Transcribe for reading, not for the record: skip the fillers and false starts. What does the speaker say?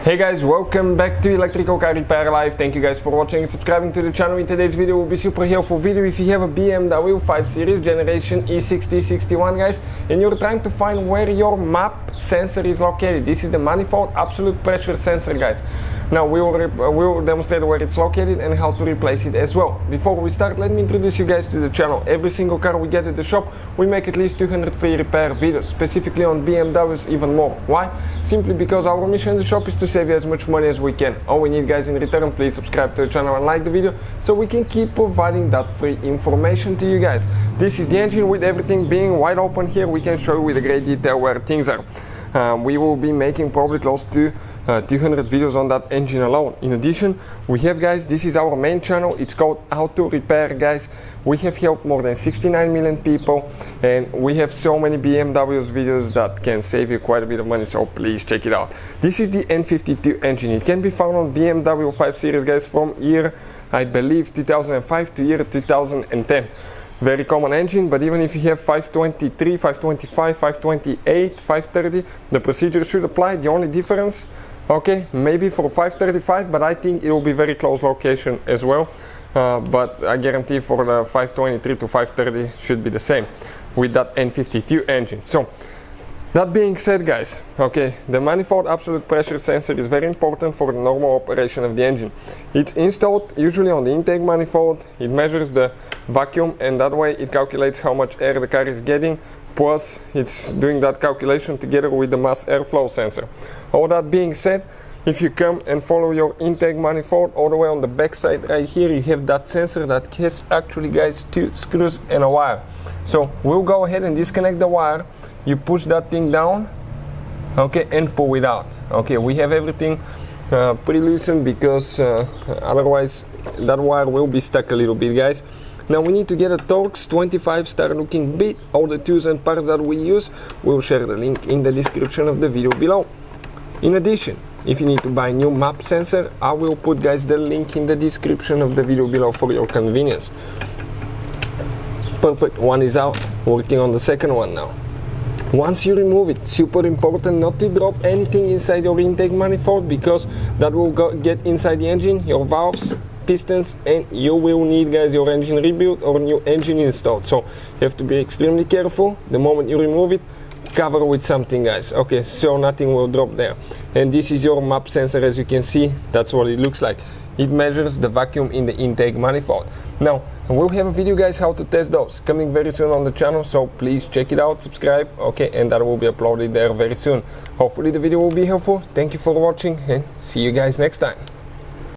Hey guys, welcome back to Electrical Car Repair Live. Thank you guys for watching and subscribing to the channel. In today's video will be super helpful video if you have a BMW 5 Series generation E60 E61 guys, and you're trying to find where your map sensor is located. This is the manifold absolute pressure sensor guys. Now we will demonstrate where it's located and how to replace it as well. Before we start, let me introduce you guys to the channel. Every single car we get at the shop, we make at least 200 free repair videos, specifically on BMWs even more. Why? Simply because our mission in the shop is to save you as much money as we can. All we need guys in return, please subscribe to the channel and like the video so we can keep providing that free information to you guys. This is the engine with everything being wide open here. We can show you with a great detail where things are. We will be making probably close to 200 videos on that engine alone. In addition, we have guys, this is our main channel, it's called Auto Repair guys. We have helped more than 69 million people and we have so many BMW's videos that can save you quite a bit of money, so please check it out. This is the N52 engine. It can be found on BMW 5 Series guys from year, I believe, 2005 to year 2010. Very common engine, but even if you have 523, 525, 528, 530, the procedure should apply. The only difference, okay, maybe for 535, but I think it will be very close location as well. But I guarantee for the 523 to 530 should be the same with that N52 engine. So that being said guys, okay, the manifold absolute pressure sensor is very important for the normal operation of the engine. It's installed usually on the intake manifold. It measures the vacuum and that way it calculates how much air the car is getting, plus it's doing that calculation together with the mass airflow sensor. All that being said, if you come and follow your intake manifold all the way on the back side right here, you have that sensor that has actually guys 2 screws and a wire. So we'll go ahead and disconnect the wire. You push that thing down, okay, and pull it out. Okay, we have everything pretty loosened because otherwise that wire will be stuck a little bit guys. Now we need to get a Torx 25 star looking bit. All the tools and parts that we use, we'll share the link in the description of the video below. In addition, if you need to buy a new map sensor, I will put guys the link in the description of the video below for your convenience. Perfect, one is out. Working on the second one now. Once you remove it, super important not to drop anything inside your intake manifold because that will get inside the engine, your valves, pistons, and you will need guys your engine rebuilt or new engine installed. So you have to be extremely careful. The moment you remove it, cover with something guys, okay, so nothing will drop there. And this is your map sensor. As you can see, that's what it looks like. It measures the vacuum in the intake manifold. Now we'll have a video guys how to test those coming very soon on the channel, so please check it out, subscribe, okay, and that will be uploaded there very soon. Hopefully the video will be helpful. Thank you for watching and see you guys next time.